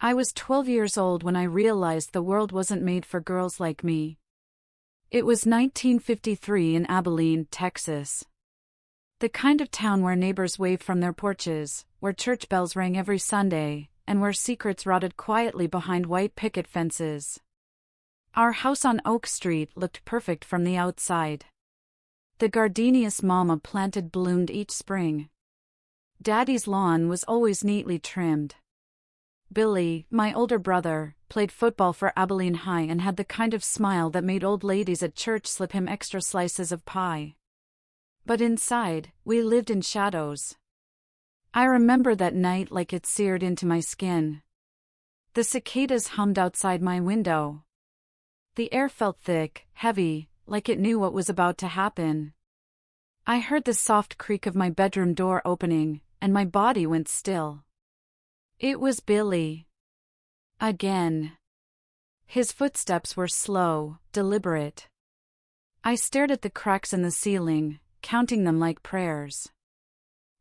I was 12 years old when I realized the world wasn't made for girls like me. It was 1953 in Abilene, Texas. The kind of town where neighbors waved from their porches, where church bells rang every Sunday, and where secrets rotted quietly behind white picket fences. Our house on Oak Street looked perfect from the outside. The gardenias Mama planted bloomed each spring. Daddy's lawn was always neatly trimmed. Billy, my older brother, played football for Abilene High and had the kind of smile that made old ladies at church slip him extra slices of pie. But inside, we lived in shadows. I remember that night like it seared into my skin. The cicadas hummed outside my window. The air felt thick, heavy, like it knew what was about to happen. I heard the soft creak of my bedroom door opening, and my body went still. It was Billy. Again. His footsteps were slow, deliberate. I stared at the cracks in the ceiling, counting them like prayers.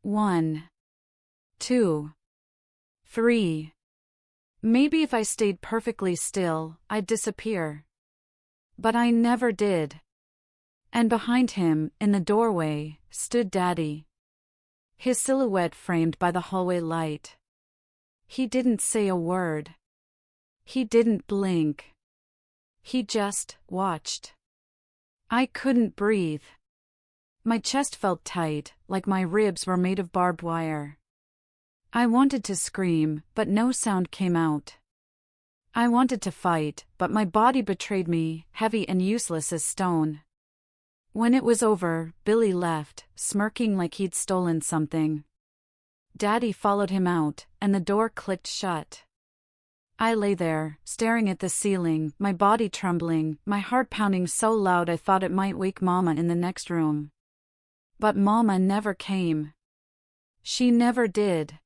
1, 2, 3. Maybe if I stayed perfectly still, I'd disappear. But I never did. And behind him, in the doorway, stood Daddy. His silhouette framed by the hallway light. He didn't say a word. He didn't blink. He just watched. I couldn't breathe. My chest felt tight, like my ribs were made of barbed wire. I wanted to scream, but no sound came out. I wanted to fight, but my body betrayed me, heavy and useless as stone. When it was over, Billy left, smirking like he'd stolen something. Daddy followed him out, and the door clicked shut. I lay there, staring at the ceiling, my body trembling, my heart pounding so loud I thought it might wake Mama in the next room. But Mama never came. She never did.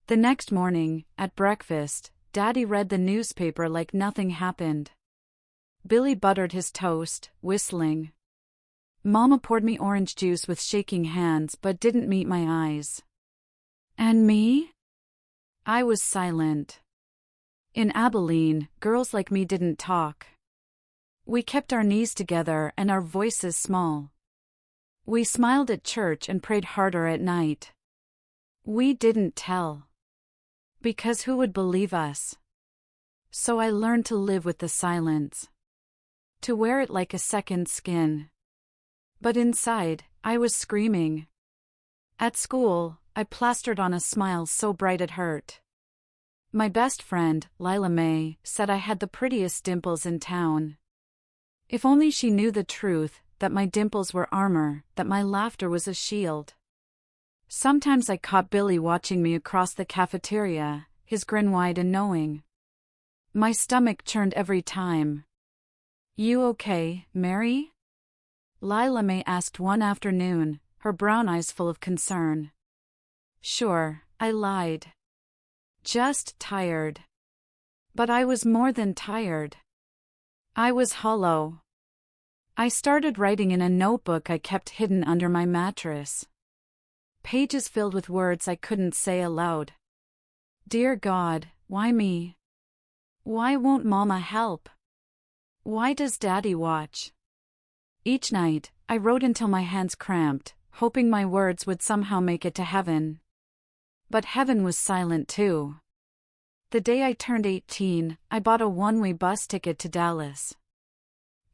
The next morning, at breakfast, Daddy read the newspaper like nothing happened. Billy buttered his toast, whistling. Mama poured me orange juice with shaking hands but didn't meet my eyes. And me? I was silent. In Abilene, girls like me didn't talk. We kept our knees together and our voices small. We smiled at church and prayed harder at night. We didn't tell. Because who would believe us? So I learned to live with the silence. To wear it like a second skin. But inside, I was screaming. At school, I plastered on a smile so bright it hurt. My best friend, Lila Mae, said I had the prettiest dimples in town. If only she knew the truth, that my dimples were armor, that my laughter was a shield. Sometimes I caught Billy watching me across the cafeteria, his grin wide and knowing. My stomach churned every time. "You okay, Mary?" Lila Mae asked one afternoon, her brown eyes full of concern. Sure, I lied. Just tired. But I was more than tired. I was hollow. I started writing in a notebook I kept hidden under my mattress. Pages filled with words I couldn't say aloud. Dear God, why me? Why won't Mama help? Why does Daddy watch? Each night, I wrote until my hands cramped, hoping my words would somehow make it to heaven. But heaven was silent too. The day I turned 18, I bought a one-way bus ticket to Dallas.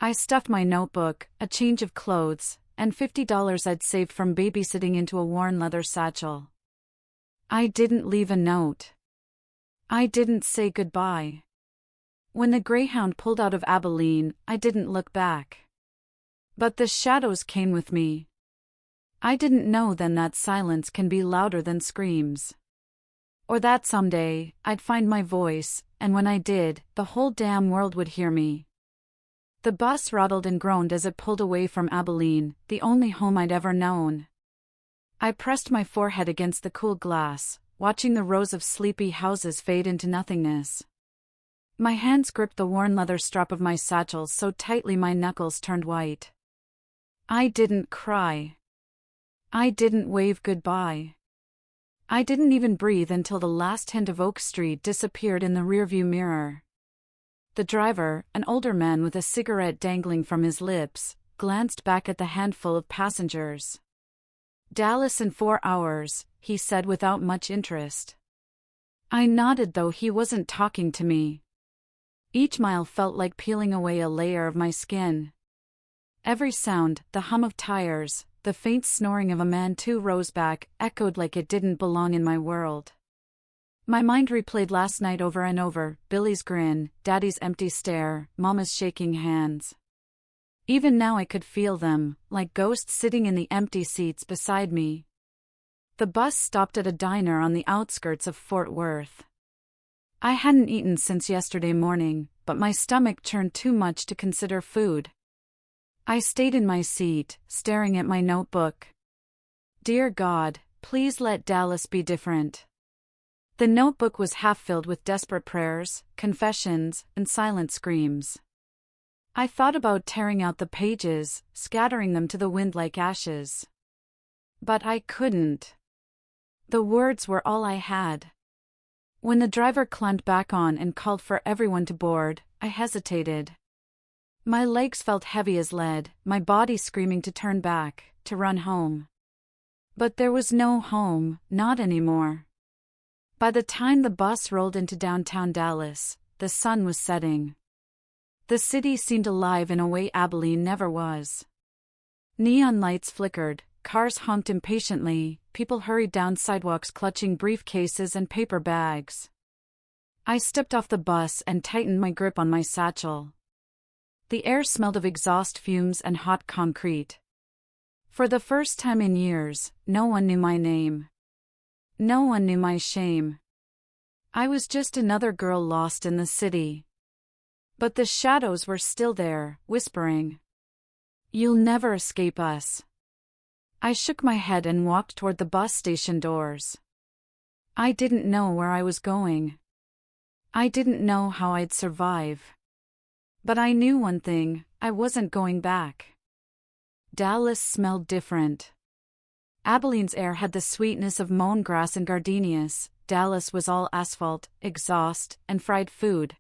I stuffed my notebook, a change of clothes, and $50 I'd saved from babysitting into a worn leather satchel. I didn't leave a note. I didn't say goodbye. When the Greyhound pulled out of Abilene, I didn't look back. But the shadows came with me. I didn't know then that silence can be louder than screams. Or that someday, I'd find my voice, and when I did, the whole damn world would hear me. The bus rattled and groaned as it pulled away from Abilene, the only home I'd ever known. I pressed my forehead against the cool glass, watching the rows of sleepy houses fade into nothingness. My hands gripped the worn leather strap of my satchel so tightly my knuckles turned white. I didn't cry. I didn't wave goodbye. I didn't even breathe until the last hint of Oak Street disappeared in the rearview mirror. The driver, an older man with a cigarette dangling from his lips, glanced back at the handful of passengers. "Dallas in 4 hours," he said without much interest. I nodded, though he wasn't talking to me. Each mile felt like peeling away a layer of my skin. Every sound, the hum of tires, the faint snoring of a man 2 rows back, echoed like it didn't belong in my world. My mind replayed last night over and over: Billy's grin, Daddy's empty stare, Mama's shaking hands. Even now I could feel them, like ghosts sitting in the empty seats beside me. The bus stopped at a diner on the outskirts of Fort Worth. I hadn't eaten since yesterday morning, but my stomach churned too much to consider food. I stayed in my seat, staring at my notebook. Dear God, please let Dallas be different. The notebook was half filled with desperate prayers, confessions, and silent screams. I thought about tearing out the pages, scattering them to the wind like ashes. But I couldn't. The words were all I had. When the driver climbed back on and called for everyone to board, I hesitated. My legs felt heavy as lead, my body screaming to turn back, to run home. But there was no home, not anymore. By the time the bus rolled into downtown Dallas, the sun was setting. The city seemed alive in a way Abilene never was. Neon lights flickered, cars honked impatiently, people hurried down sidewalks clutching briefcases and paper bags. I stepped off the bus and tightened my grip on my satchel. The air smelled of exhaust fumes and hot concrete. For the first time in years, no one knew my name. No one knew my shame. I was just another girl lost in the city. But the shadows were still there, whispering, "You'll never escape us." I shook my head and walked toward the bus station doors. I didn't know where I was going. I didn't know how I'd survive. But I knew one thing: I wasn't going back. Dallas smelled different. Abilene's air had the sweetness of mown grass and gardenias. Dallas was all asphalt, exhaust, and fried food.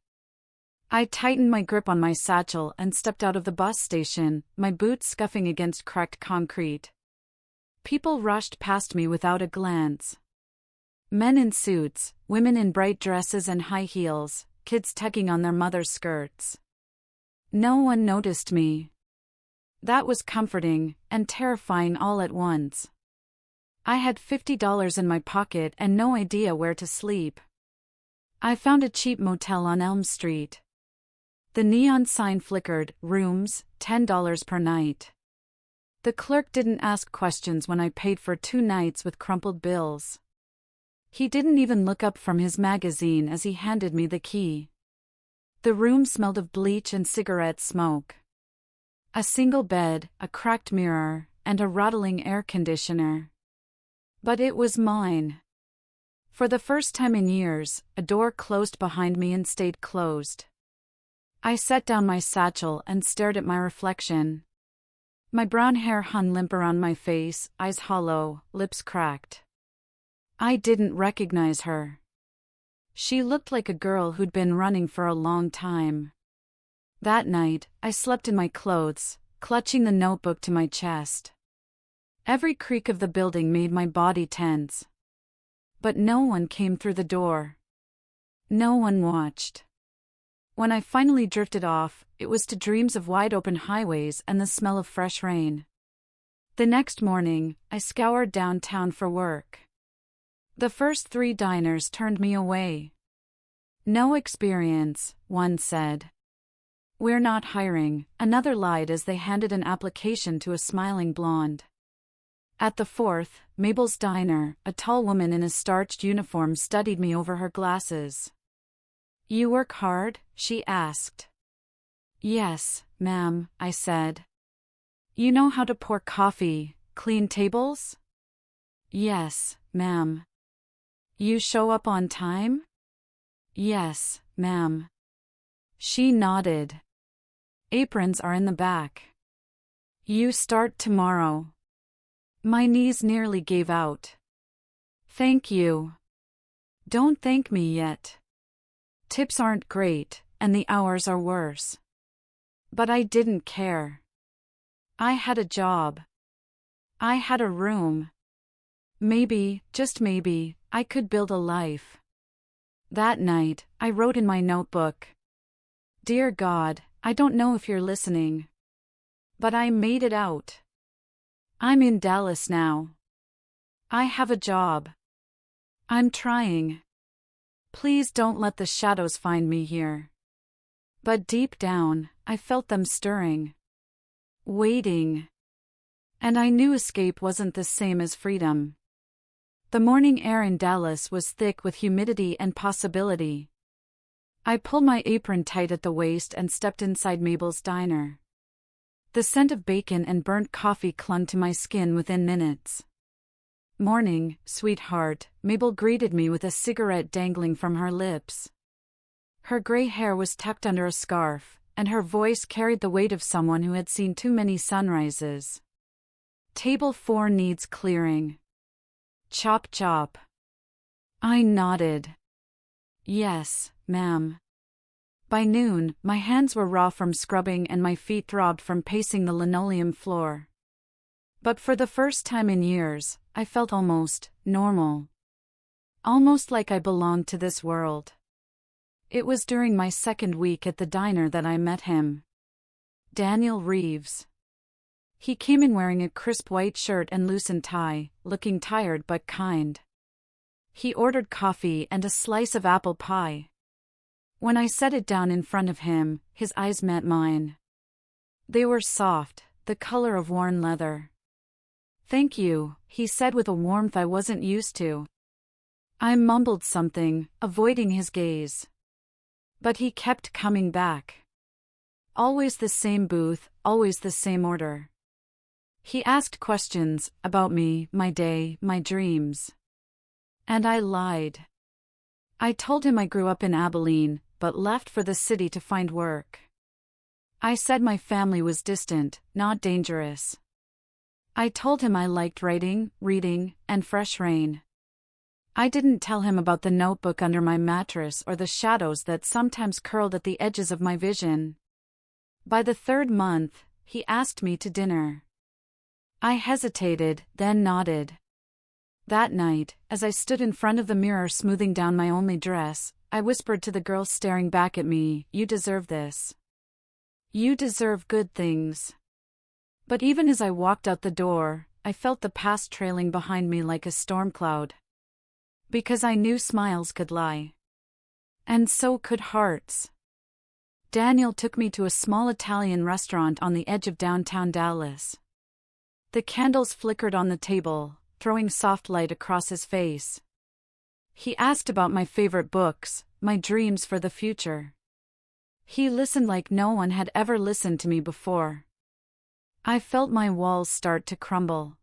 I tightened my grip on my satchel and stepped out of the bus station, my boots scuffing against cracked concrete. People rushed past me without a glance. Men in suits, women in bright dresses and high heels, kids tugging on their mothers' skirts. No one noticed me. That was comforting and terrifying all at once. I had $50 in my pocket and no idea where to sleep. I found a cheap motel on Elm Street. The neon sign flickered: rooms, $10 per night. The clerk didn't ask questions when I paid for 2 nights with crumpled bills. He didn't even look up from his magazine as he handed me the key. The room smelled of bleach and cigarette smoke. A single bed, a cracked mirror, and a rattling air conditioner. But it was mine. For the first time in years, a door closed behind me and stayed closed. I set down my satchel and stared at my reflection. My brown hair hung limp around my face, eyes hollow, lips cracked. I didn't recognize her. She looked like a girl who'd been running for a long time. That night, I slept in my clothes, clutching the notebook to my chest. Every creak of the building made my body tense. But no one came through the door. No one watched. When I finally drifted off, it was to dreams of wide-open highways and the smell of fresh rain. The next morning, I scoured downtown for work. The first 3 diners turned me away. "No experience," one said. "We're not hiring," another lied as they handed an application to a smiling blonde. At the 4th, Mabel's Diner, a tall woman in a starched uniform studied me over her glasses. "You work hard?" she asked. "Yes, ma'am," I said. "You know how to pour coffee, clean tables?" "Yes, ma'am." "You show up on time?" "Yes, ma'am." She nodded. "Aprons are in the back." "You start tomorrow." My knees nearly gave out. Thank you. Don't thank me yet. Tips aren't great, and the hours are worse. But I didn't care. I had a job. I had a room. Maybe, just maybe, I could build a life. That night, I wrote in my notebook, "Dear God, I don't know if you're listening. But I made it out. I'm in Dallas now. I have a job. I'm trying. Please don't let the shadows find me here." But deep down, I felt them stirring. Waiting. And I knew escape wasn't the same as freedom. The morning air in Dallas was thick with humidity and possibility. I pulled my apron tight at the waist and stepped inside Mabel's diner. The scent of bacon and burnt coffee clung to my skin within minutes. "Morning, sweetheart," Mabel greeted me with a cigarette dangling from her lips. Her gray hair was tucked under a scarf, and her voice carried the weight of someone who had seen too many sunrises. "Table 4 needs clearing." Chop chop. I nodded. "Yes, ma'am." By noon, my hands were raw from scrubbing and my feet throbbed from pacing the linoleum floor. But for the first time in years, I felt almost normal. Almost like I belonged to this world. It was during my second week at the diner that I met him. Daniel Reeves. He came in wearing a crisp white shirt and loosened tie, looking tired but kind. He ordered coffee and a slice of apple pie. When I set it down in front of him, his eyes met mine. They were soft, the color of worn leather. "Thank you," he said with a warmth I wasn't used to. I mumbled something, avoiding his gaze. But he kept coming back. Always the same booth, always the same order. He asked questions about me, my day, my dreams. And I lied. I told him I grew up in Abilene, but left for the city to find work. I said my family was distant, not dangerous. I told him I liked writing, reading, and fresh rain. I didn't tell him about the notebook under my mattress or the shadows that sometimes curled at the edges of my vision. By the third month, he asked me to dinner. I hesitated, then nodded. That night, as I stood in front of the mirror smoothing down my only dress, I whispered to the girl staring back at me, "You deserve this. You deserve good things." But even as I walked out the door, I felt the past trailing behind me like a storm cloud. Because I knew smiles could lie. And so could hearts. Daniel took me to a small Italian restaurant on the edge of downtown Dallas. The candles flickered on the table, throwing soft light across his face. He asked about my favorite books, my dreams for the future. He listened like no one had ever listened to me before. I felt my walls start to crumble.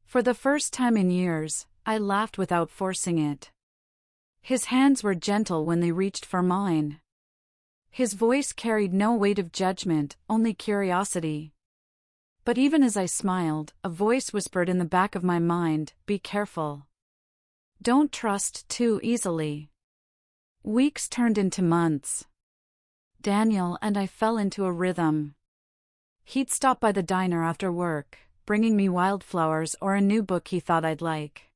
For the first time in years, I laughed without forcing it. His hands were gentle when they reached for mine. His voice carried no weight of judgment, only curiosity. But even as I smiled, a voice whispered in the back of my mind, "Be careful. Don't trust too easily." Weeks turned into months. Daniel and I fell into a rhythm. He'd stop by the diner after work, bringing me wildflowers or a new book he thought I'd like.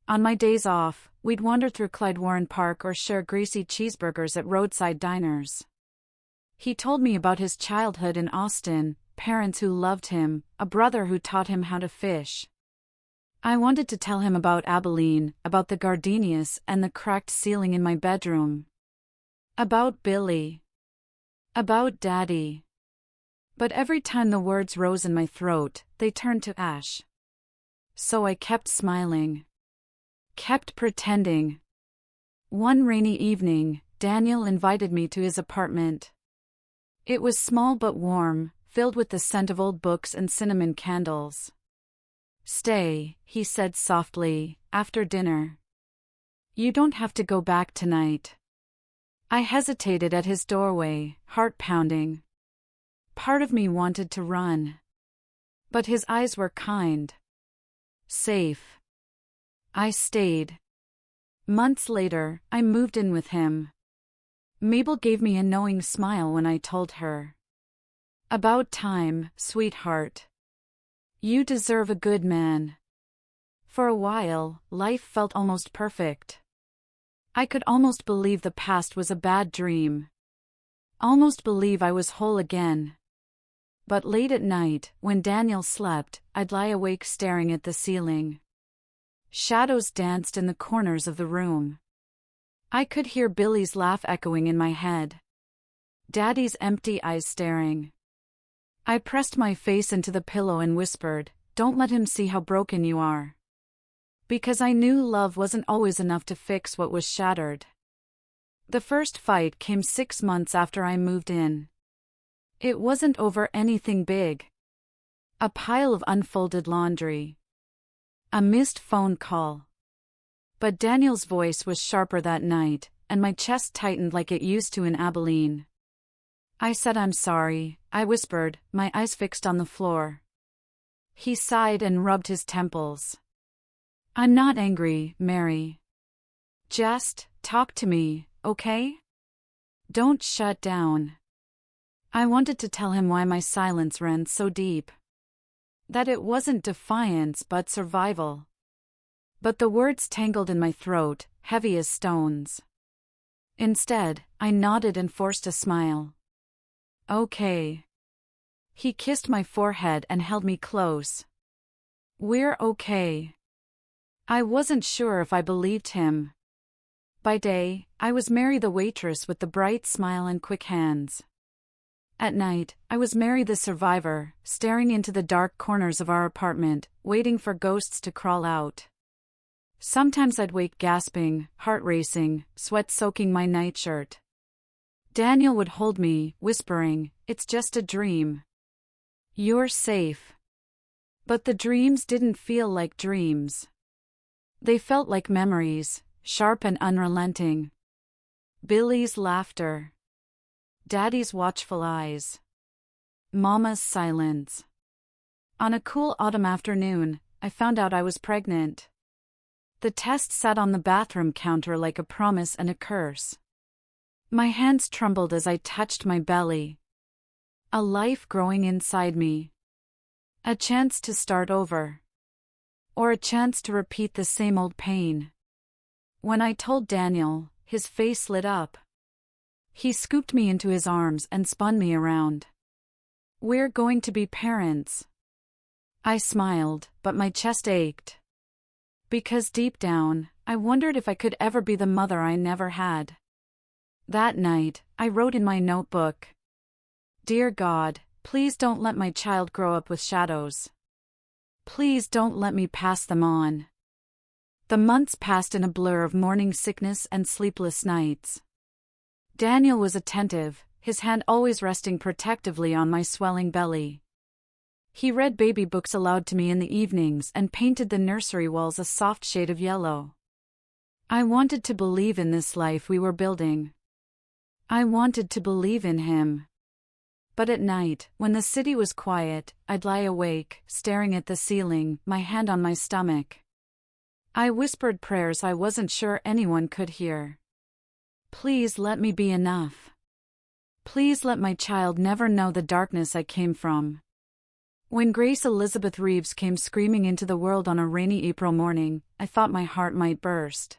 On my days off, we'd wander through Clyde Warren Park or share greasy cheeseburgers at roadside diners. He told me about his childhood in Austin, parents who loved him, a brother who taught him how to fish. I wanted to tell him about Abilene, about the gardenias and the cracked ceiling in my bedroom. About Billy. About Daddy. But every time the words rose in my throat, they turned to ash. So I kept smiling. Kept pretending. One rainy evening, Daniel invited me to his apartment. It was small but warm, filled with the scent of old books and cinnamon candles. "Stay," he said softly, "after dinner. You don't have to go back tonight." I hesitated at his doorway, heart pounding. Part of me wanted to run. But his eyes were kind. Safe. I stayed. Months later, I moved in with him. Mabel gave me a knowing smile when I told her. About time, sweetheart. You deserve a good man. For a while, life felt almost perfect. I could almost believe the past was a bad dream. Almost believe I was whole again. But late at night, when Daniel slept, I'd lie awake staring at the ceiling. Shadows danced in the corners of the room. I could hear Billy's laugh echoing in my head. Daddy's empty eyes staring. I pressed my face into the pillow and whispered, "Don't let him see how broken you are." Because I knew love wasn't always enough to fix what was shattered. The first fight came 6 months after I moved in. It wasn't over anything big. A pile of unfolded laundry. A missed phone call. But Daniel's voice was sharper that night, and my chest tightened like it used to in Abilene. I said I'm sorry, I whispered, my eyes fixed on the floor. He sighed and rubbed his temples. I'm not angry, Mary. Just talk to me, okay? Don't shut down. I wanted to tell him why my silence ran so deep. That it wasn't defiance but survival. But the words tangled in my throat, heavy as stones. Instead, I nodded and forced a smile. Okay. He kissed my forehead and held me close. We're okay. I wasn't sure if I believed him. By day, I was Mary the waitress with the bright smile and quick hands. At night, I was Mary the survivor, staring into the dark corners of our apartment, waiting for ghosts to crawl out. Sometimes I'd wake gasping, heart racing, sweat soaking my nightshirt. Daniel would hold me, whispering, "It's just a dream. You're safe." But the dreams didn't feel like dreams. They felt like memories, sharp and unrelenting. Billy's laughter. Daddy's watchful eyes. Mama's silence. On a cool autumn afternoon, I found out I was pregnant. The test sat on the bathroom counter like a promise and a curse. My hands trembled as I touched my belly. A life growing inside me. A chance to start over. Or a chance to repeat the same old pain. When I told Daniel, his face lit up. He scooped me into his arms and spun me around. We're going to be parents. I smiled, but my chest ached. Because deep down, I wondered if I could ever be the mother I never had. That night, I wrote in my notebook, "Dear God, please don't let my child grow up with shadows. Please don't let me pass them on." The months passed in a blur of morning sickness and sleepless nights. Daniel was attentive, his hand always resting protectively on my swelling belly. He read baby books aloud to me in the evenings and painted the nursery walls a soft shade of yellow. I wanted to believe in this life we were building. I wanted to believe in him. But at night, when the city was quiet, I'd lie awake, staring at the ceiling, my hand on my stomach. I whispered prayers I wasn't sure anyone could hear. Please let me be enough. Please let my child never know the darkness I came from. When Grace Elizabeth Reeves came screaming into the world on a rainy April morning, I thought my heart might burst.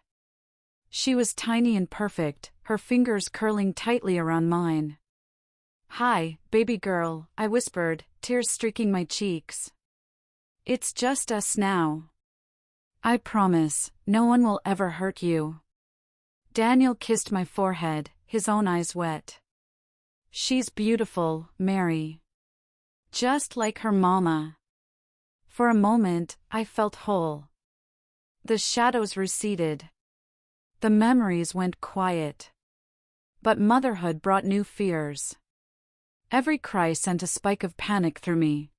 She was tiny and perfect, her fingers curling tightly around mine. "Hi, baby girl," I whispered, tears streaking my cheeks. "It's just us now. I promise, no one will ever hurt you." Daniel kissed my forehead, his own eyes wet. "She's beautiful, Mary. Just like her mama." For a moment, I felt whole. The shadows receded. The memories went quiet. But motherhood brought new fears. Every cry sent a spike of panic through me.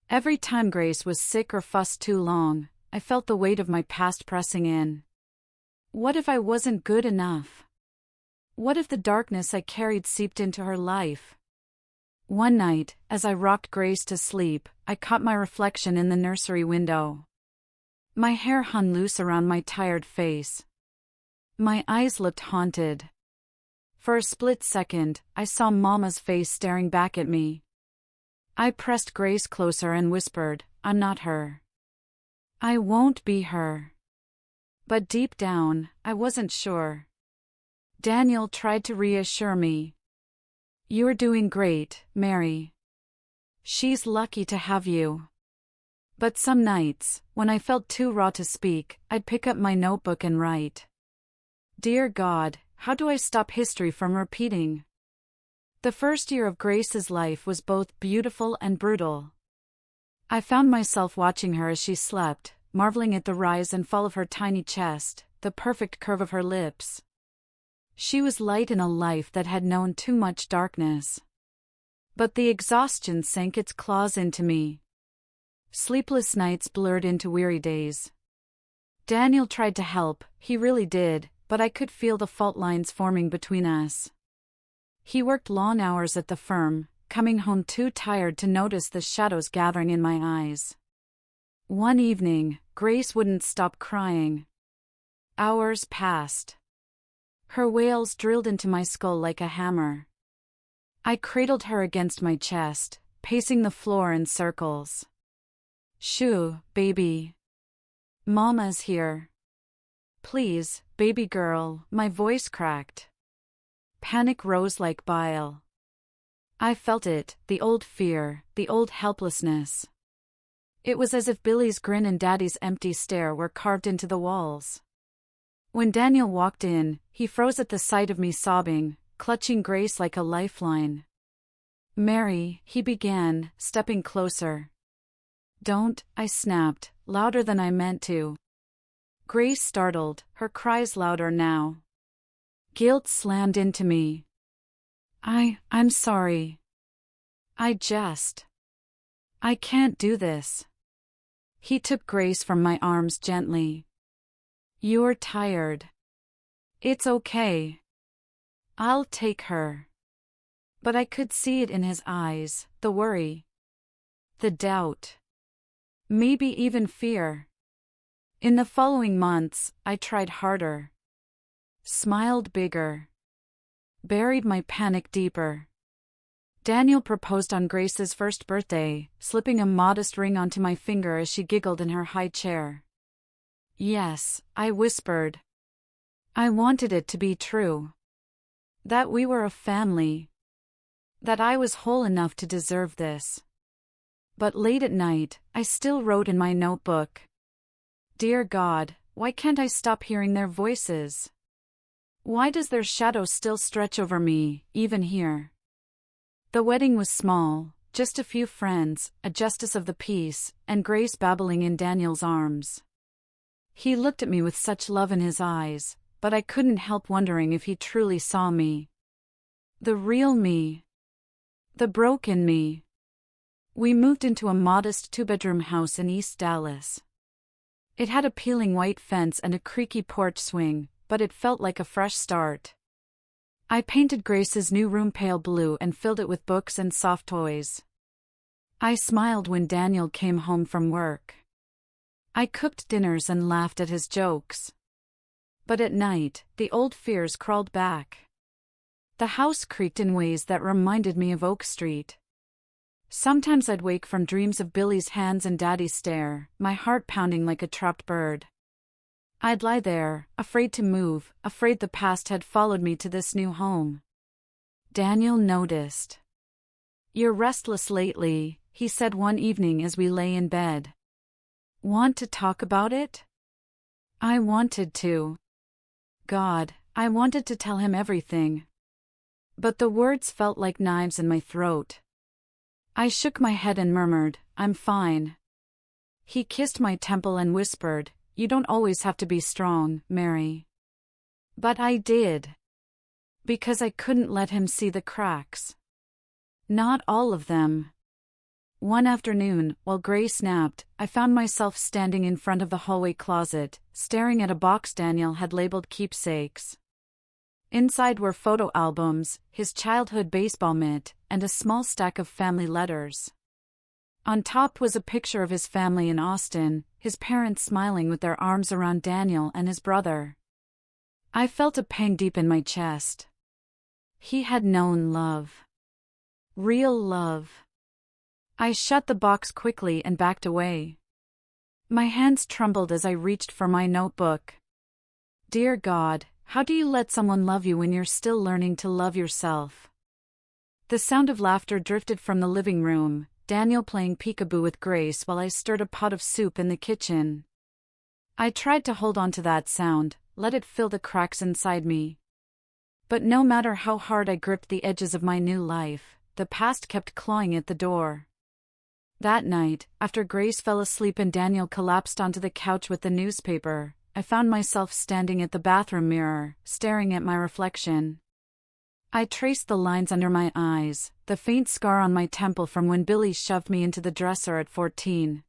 Every time Grace was sick or fussed too long, I felt the weight of my past pressing in. What if I wasn't good enough? What if the darkness I carried seeped into her life? One night, as I rocked Grace to sleep, I caught my reflection in the nursery window. My hair hung loose around my tired face. My eyes looked haunted. For a split second, I saw Mama's face staring back at me. I pressed Grace closer and whispered, "I'm not her. I won't be her." But deep down, I wasn't sure. Daniel tried to reassure me. "You're doing great, Mary. She's lucky to have you." But some nights, when I felt too raw to speak, I'd pick up my notebook and write. Dear God, how do I stop history from repeating? The first year of Grace's life was both beautiful and brutal. I found myself watching her as she slept, marveling at the rise and fall of her tiny chest, the perfect curve of her lips. She was light in a life that had known too much darkness. But the exhaustion sank its claws into me. Sleepless nights blurred into weary days. Daniel tried to help, he really did, but I could feel the fault lines forming between us. He worked long hours at the firm, coming home too tired to notice the shadows gathering in my eyes. One evening, Grace wouldn't stop crying. Hours passed. Her wails drilled into my skull like a hammer. I cradled her against my chest, pacing the floor in circles. "Shoo, baby. Mama's here. Please, baby girl," my voice cracked. Panic rose like bile. I felt it, the old fear, the old helplessness. It was as if Billy's grin and Daddy's empty stare were carved into the walls. When Daniel walked in, he froze at the sight of me sobbing, clutching Grace like a lifeline. "Mary," he began, stepping closer. "Don't," I snapped, louder than I meant to. Grace startled, her cries louder now. Guilt slammed into me. I'm sorry. I can't do this." He took Grace from my arms gently. "You're tired. It's okay. I'll take her." But I could see it in his eyes, the worry. The doubt. Maybe even fear. In the following months, I tried harder. Smiled bigger. Buried my panic deeper. Daniel proposed on Grace's first birthday, slipping a modest ring onto my finger as she giggled in her high chair. "Yes," I whispered. I wanted it to be true. That we were a family. That I was whole enough to deserve this. But late at night, I still wrote in my notebook. Dear God, why can't I stop hearing their voices? Why does their shadow still stretch over me, even here? The wedding was small, just a few friends, a justice of the peace, and Grace babbling in Daniel's arms. He looked at me with such love in his eyes, but I couldn't help wondering if he truly saw me. The real me. The broken me. We moved into a modest two-bedroom house in East Dallas. It had a peeling white fence and a creaky porch swing, but it felt like a fresh start. I painted Grace's new room pale blue and filled it with books and soft toys. I smiled when Daniel came home from work. I cooked dinners and laughed at his jokes. But at night, the old fears crawled back. The house creaked in ways that reminded me of Oak Street. Sometimes I'd wake from dreams of Billy's hands and Daddy's stare, my heart pounding like a trapped bird. I'd lie there, afraid to move, afraid the past had followed me to this new home. Daniel noticed. You're restless lately, he said one evening as we lay in bed. Want to talk about it? I wanted to. God, I wanted to tell him everything. But the words felt like knives in my throat. I shook my head and murmured, I'm fine. He kissed my temple and whispered, You don't always have to be strong, Mary. But I did. Because I couldn't let him see the cracks. Not all of them. One afternoon, while Grace napped, I found myself standing in front of the hallway closet, staring at a box Daniel had labeled keepsakes. Inside were photo albums, his childhood baseball mitt, and a small stack of family letters. On top was a picture of his family in Austin, his parents smiling with their arms around Daniel and his brother. I felt a pang deep in my chest. He had known love. Real love. I shut the box quickly and backed away. My hands trembled as I reached for my notebook. Dear God, how do you let someone love you when you're still learning to love yourself? The sound of laughter drifted from the living room, Daniel playing peekaboo with Grace while I stirred a pot of soup in the kitchen. I tried to hold on to that sound, let it fill the cracks inside me. But no matter how hard I gripped the edges of my new life, the past kept clawing at the door. That night, after Grace fell asleep and Daniel collapsed onto the couch with the newspaper, I found myself standing at the bathroom mirror, staring at my reflection. I traced the lines under my eyes, the faint scar on my temple from when Billy shoved me into the dresser at 14.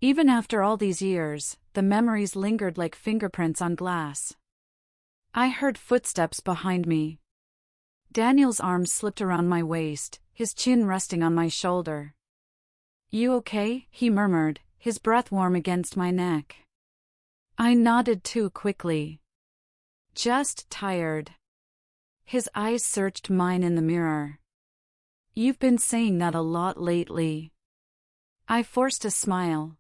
Even after all these years, the memories lingered like fingerprints on glass. I heard footsteps behind me. Daniel's arms slipped around my waist, his chin resting on my shoulder. "You okay?" he murmured, his breath warm against my neck. I nodded too quickly. "Just tired." His eyes searched mine in the mirror. "You've been saying that a lot lately." I forced a smile.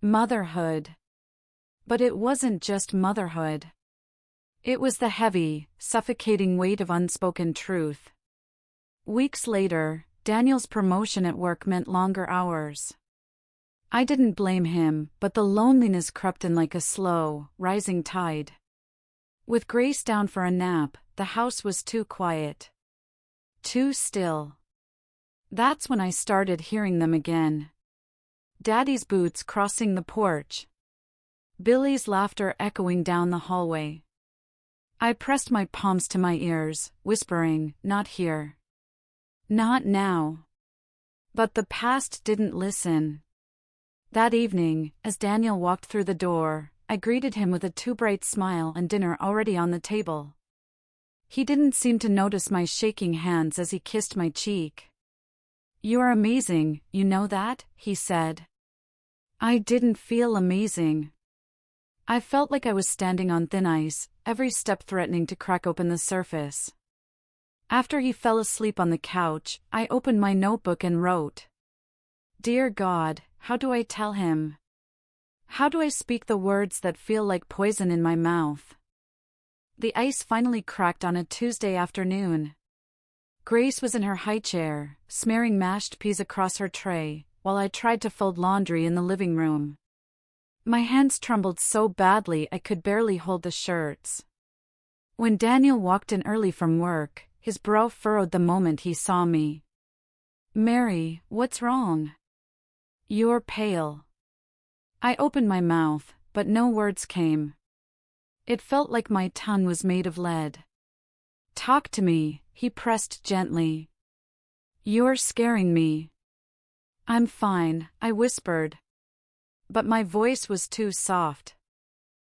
Motherhood. But it wasn't just motherhood. It was the heavy, suffocating weight of unspoken truth. Weeks later, Daniel's promotion at work meant longer hours. I didn't blame him, but the loneliness crept in like a slow, rising tide. With Grace down for a nap, the house was too quiet. Too still. That's when I started hearing them again. Daddy's boots crossing the porch. Billy's laughter echoing down the hallway. I pressed my palms to my ears, whispering, "Not here. Not now." But the past didn't listen. That evening, as Daniel walked through the door, I greeted him with a too bright smile and dinner already on the table. He didn't seem to notice my shaking hands as he kissed my cheek. "You're amazing, you know that?" he said. I didn't feel amazing. I felt like I was standing on thin ice, every step threatening to crack open the surface. After he fell asleep on the couch, I opened my notebook and wrote, "Dear God, how do I tell him? How do I speak the words that feel like poison in my mouth?" The ice finally cracked on a Tuesday afternoon. Grace was in her high chair, smearing mashed peas across her tray, while I tried to fold laundry in the living room. My hands trembled so badly I could barely hold the shirts. When Daniel walked in early from work, his brow furrowed the moment he saw me. "Mary, what's wrong? You're pale." I opened my mouth, but no words came. It felt like my tongue was made of lead. "Talk to me," he pressed gently. "You're scaring me." "I'm fine," I whispered. But my voice was too soft.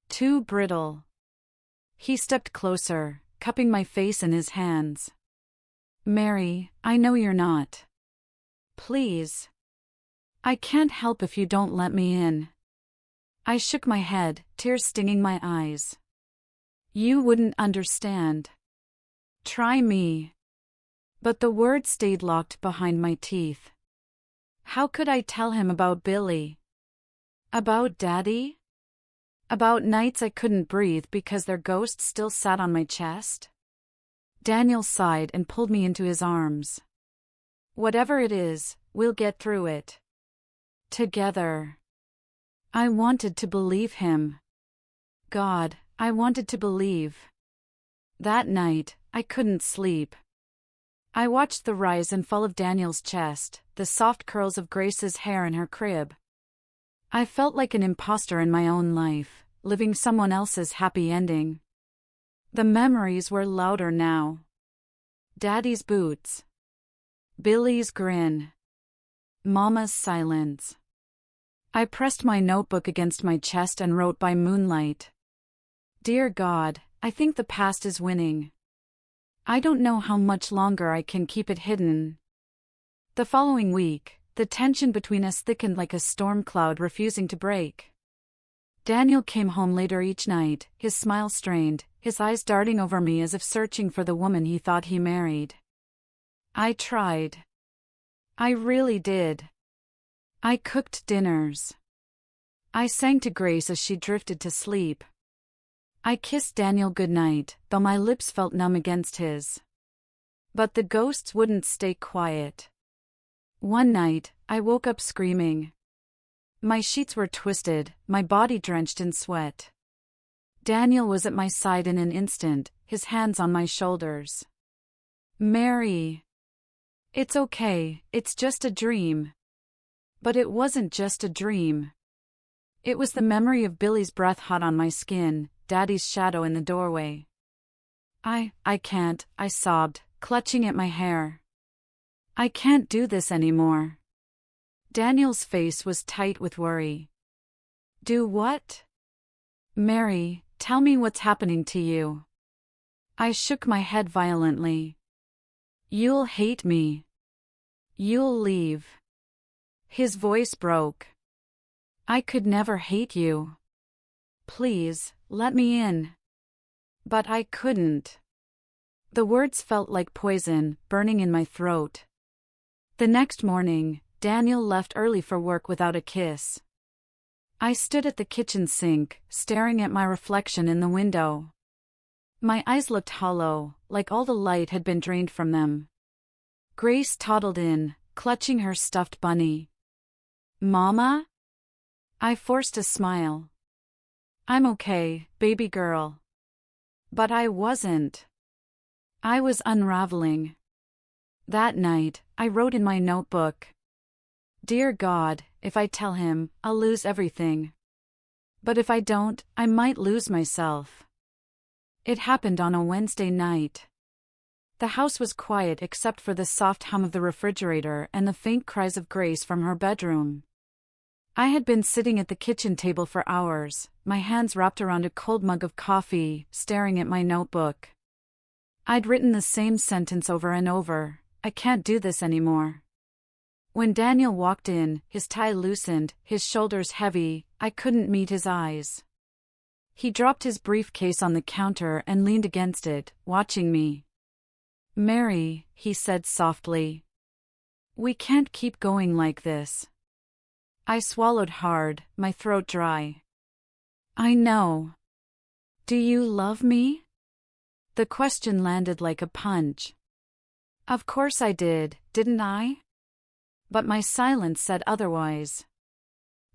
Too brittle. He stepped closer, cupping my face in his hands. "Mary, I know you're not. Please. I can't help if you don't let me in." I shook my head, tears stinging my eyes. "You wouldn't understand. Try me." But the words stayed locked behind my teeth. How could I tell him about Billy? About Daddy? About nights I couldn't breathe because their ghosts still sat on my chest? Daniel sighed and pulled me into his arms. "Whatever it is, we'll get through it. Together." I wanted to believe him. God, I wanted to believe. That night, I couldn't sleep. I watched the rise and fall of Daniel's chest, the soft curls of Grace's hair in her crib. I felt like an imposter in my own life, living someone else's happy ending. The memories were louder now. Daddy's boots. Billy's grin. Mama's silence. I pressed my notebook against my chest and wrote by moonlight. "Dear God, I think the past is winning. I don't know how much longer I can keep it hidden." The following week, The tension between us thickened like a storm cloud refusing to break. Daniel came home later each night, his smile strained, his eyes darting over me as if searching for the woman he thought he married. I tried. I really did. I cooked dinners. I sang to Grace as she drifted to sleep. I kissed Daniel goodnight, though my lips felt numb against his. But the ghosts wouldn't stay quiet. One night, I woke up screaming. My sheets were twisted, my body drenched in sweat. Daniel was at my side in an instant, his hands on my shoulders. Mary. It's okay, it's just a dream. But it wasn't just a dream. It was the memory of Billy's breath hot on my skin, Daddy's shadow in the doorway. I can't, I sobbed, clutching at my hair. I can't do this anymore. Daniel's face was tight with worry. Do what? Mary, tell me what's happening to you. I shook my head violently. You'll hate me. You'll leave. His voice broke. I could never hate you. Please, let me in. But I couldn't. The words felt like poison, burning in my throat. The next morning, Daniel left early for work without a kiss. I stood at the kitchen sink, staring at my reflection in the window. My eyes looked hollow, like all the light had been drained from them. Grace toddled in, clutching her stuffed bunny. Mama? I forced a smile. I'm okay, baby girl. But I wasn't. I was unraveling. That night, I wrote in my notebook. Dear God, if I tell him, I'll lose everything. But if I don't, I might lose myself. It happened on a Wednesday night. The house was quiet except for the soft hum of the refrigerator and the faint cries of Grace from her bedroom. I had been sitting at the kitchen table for hours, my hands wrapped around a cold mug of coffee, staring at my notebook. I'd written the same sentence over and over, I can't do this anymore. When Daniel walked in, his tie loosened, his shoulders heavy, I couldn't meet his eyes. He dropped his briefcase on the counter and leaned against it, watching me. Mary, he said softly. We can't keep going like this. I swallowed hard, my throat dry. I know. Do you love me? The question landed like a punch. Of course I did, didn't I? But my silence said otherwise.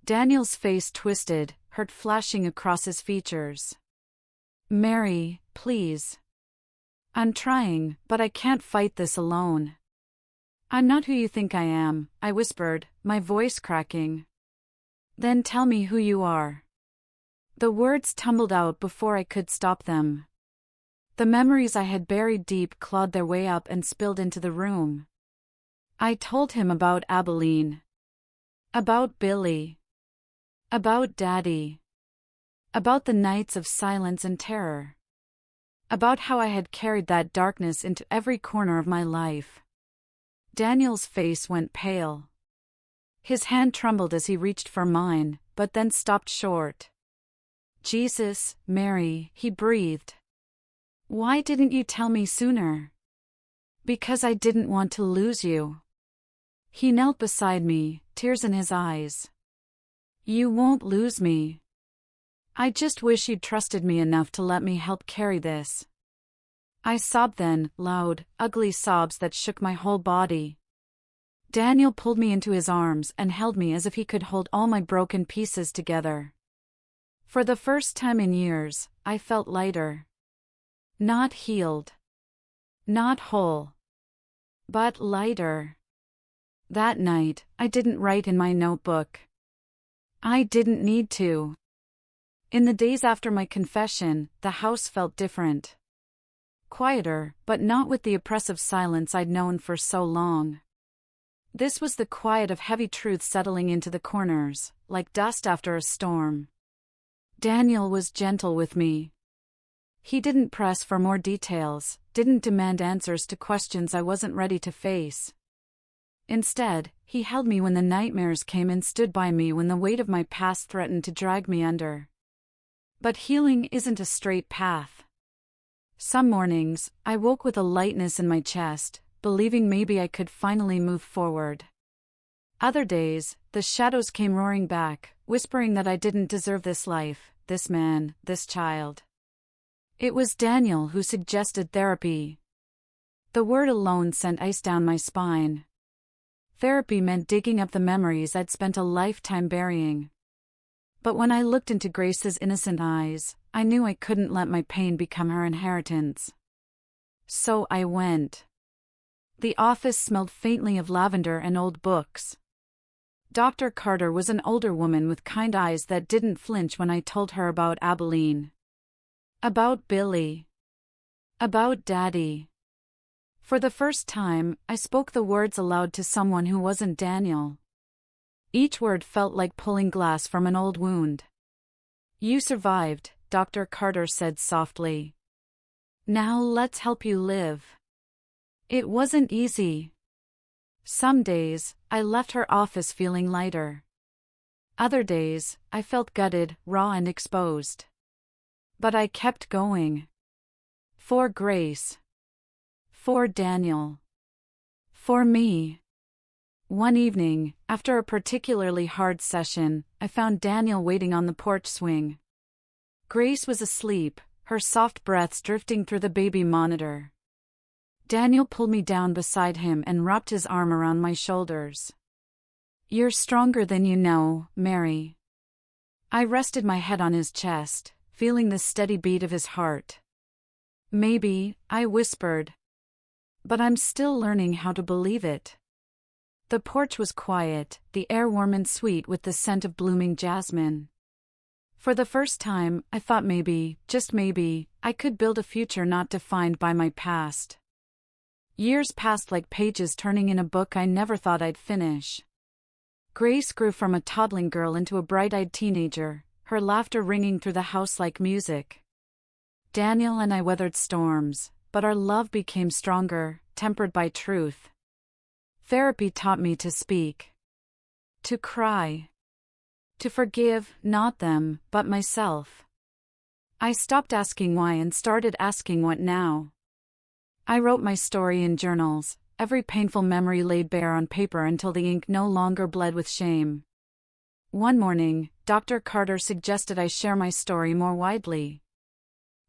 Daniel's face twisted, hurt flashing across his features. Mary, please. I'm trying, but I can't fight this alone. I'm not who you think I am, I whispered, my voice cracking. Then tell me who you are. The words tumbled out before I could stop them. The memories I had buried deep clawed their way up and spilled into the room. I told him about Abilene. About Billy. About Daddy. About the nights of silence and terror. About how I had carried that darkness into every corner of my life. Daniel's face went pale. His hand trembled as he reached for mine, but then stopped short. Jesus, Mary, he breathed. Why didn't you tell me sooner? Because I didn't want to lose you. He knelt beside me, tears in his eyes. You won't lose me. I just wish you'd trusted me enough to let me help carry this. I sobbed then, loud, ugly sobs that shook my whole body. Daniel pulled me into his arms and held me as if he could hold all my broken pieces together. For the first time in years, I felt lighter. Not healed. Not whole. But lighter. That night, I didn't write in my notebook. I didn't need to. In the days after my confession, the house felt different. Quieter, but not with the oppressive silence I'd known for so long. This was the quiet of heavy truth settling into the corners, like dust after a storm. Daniel was gentle with me. He didn't press for more details, didn't demand answers to questions I wasn't ready to face. Instead, he held me when the nightmares came and stood by me when the weight of my past threatened to drag me under. But healing isn't a straight path. Some mornings, I woke with a lightness in my chest, believing maybe I could finally move forward. Other days, the shadows came roaring back, whispering that I didn't deserve this life, this man, this child. It was Daniel who suggested therapy. The word alone sent ice down my spine. Therapy meant digging up the memories I'd spent a lifetime burying. But when I looked into Grace's innocent eyes, I knew I couldn't let my pain become her inheritance. So I went. The office smelled faintly of lavender and old books. Dr. Carter was an older woman with kind eyes that didn't flinch when I told her about Abilene. About Billy. About Daddy. For the first time, I spoke the words aloud to someone who wasn't Daniel. Each word felt like pulling glass from an old wound. "You survived," Dr. Carter said softly. "Now let's help you live." It wasn't easy. Some days, I left her office feeling lighter. Other days, I felt gutted, raw and exposed. But I kept going. For Grace. For Daniel. For me. One evening, after a particularly hard session, I found Daniel waiting on the porch swing. Grace was asleep, her soft breaths drifting through the baby monitor. Daniel pulled me down beside him and wrapped his arm around my shoulders. "You're stronger than you know, Mary." I rested my head on his chest, feeling the steady beat of his heart. "Maybe," I whispered. "But I'm still learning how to believe it." The porch was quiet, the air warm and sweet with the scent of blooming jasmine. For the first time, I thought maybe, just maybe, I could build a future not defined by my past. Years passed like pages turning in a book I never thought I'd finish. Grace grew from a toddling girl into a bright-eyed teenager, her laughter ringing through the house like music. Daniel and I weathered storms, but our love became stronger, tempered by truth. Therapy taught me to speak. To cry. To forgive, not them, but myself. I stopped asking why and started asking what now. I wrote my story in journals, every painful memory laid bare on paper until the ink no longer bled with shame. One morning, Dr. Carter suggested I share my story more widely.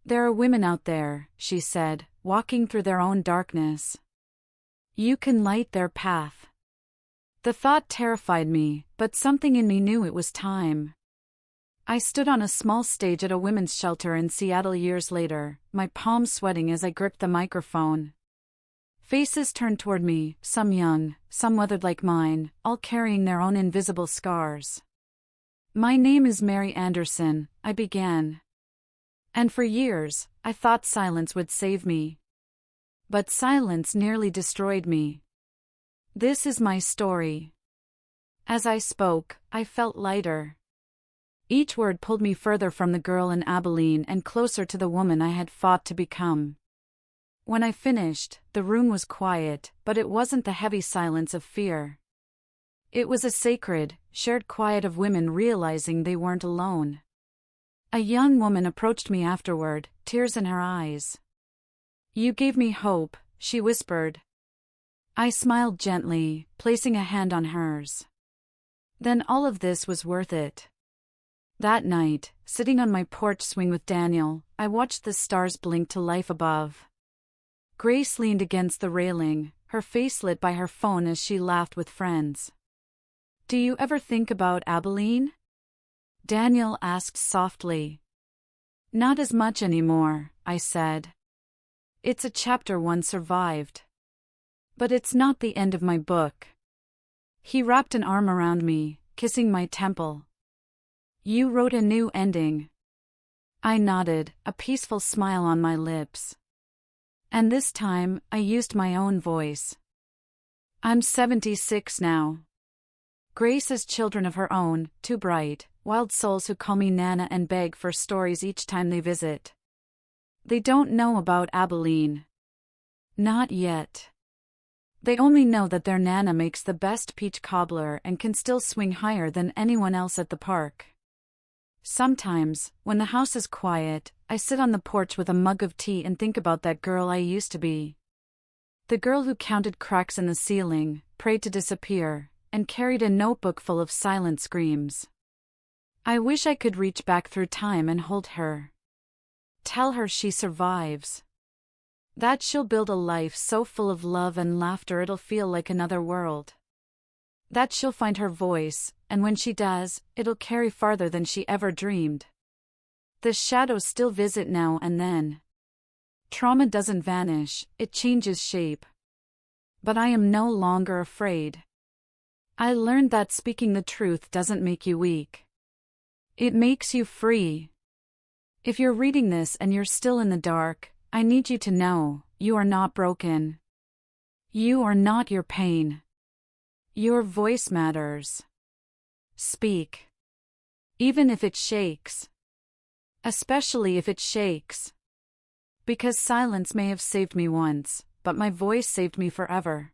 "There are women out there," she said, "walking through their own darkness. You can light their path." The thought terrified me, but something in me knew it was time. I stood on a small stage at a women's shelter in Seattle years later, my palms sweating as I gripped the microphone. Faces turned toward me, some young, some weathered like mine, all carrying their own invisible scars. "My name is Mary Anderson," I began. And for years, I thought silence would save me. But silence nearly destroyed me. This is my story. As I spoke, I felt lighter. Each word pulled me further from the girl in Abilene and closer to the woman I had fought to become. When I finished, the room was quiet, but it wasn't the heavy silence of fear. It was a sacred, shared quiet of women realizing they weren't alone. A young woman approached me afterward, tears in her eyes. "You gave me hope," she whispered. I smiled gently, placing a hand on hers. Then all of this was worth it. That night, sitting on my porch swing with Daniel, I watched the stars blink to life above. Grace leaned against the railing, her face lit by her phone as she laughed with friends. "Do you ever think about Abilene?" Daniel asked softly. "Not as much anymore," I said. "It's a chapter one survived. But it's not the end of my book." He wrapped an arm around me, kissing my temple. "You wrote a new ending." I nodded, a peaceful smile on my lips. And this time, I used my own voice. "I'm 76 now. Grace has children of her own, two bright, wild souls who call me Nana and beg for stories each time they visit. They don't know about Abilene. Not yet. They only know that their Nana makes the best peach cobbler and can still swing higher than anyone else at the park. Sometimes, when the house is quiet, I sit on the porch with a mug of tea and think about that girl I used to be. The girl who counted cracks in the ceiling, prayed to disappear, and carried a notebook full of silent screams. I wish I could reach back through time and hold her. Tell her she survives. That she'll build a life so full of love and laughter it'll feel like another world. That she'll find her voice, and when she does, it'll carry farther than she ever dreamed. The shadows still visit now and then. Trauma doesn't vanish, it changes shape. But I am no longer afraid. I learned that speaking the truth doesn't make you weak. It makes you free. If you're reading this and you're still in the dark, I need you to know, you are not broken. You are not your pain. Your voice matters. Speak. Even if it shakes. Especially if it shakes. Because silence may have saved me once, but my voice saved me forever.